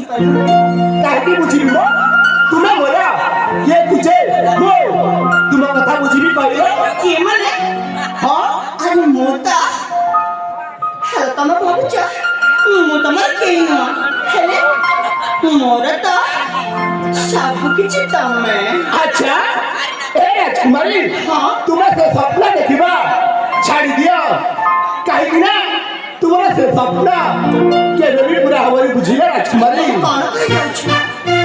काहे बुझिबी लो तुमे मोरा ये तुझे मो तुम कथा बुझिबी कहले के माने हां अरे मोता हेलो तम भाबुच मु तमर के न हेले मोरा तो सब किछि तमे अच्छा ए राजकुमारी हां तुम्हें से सपना देखिबा छाड़ी दियो काहे कि ना तुम्हारा से सपना के भी पूरा हमारी बुझिले राजकुमारी कौन कह जाउछ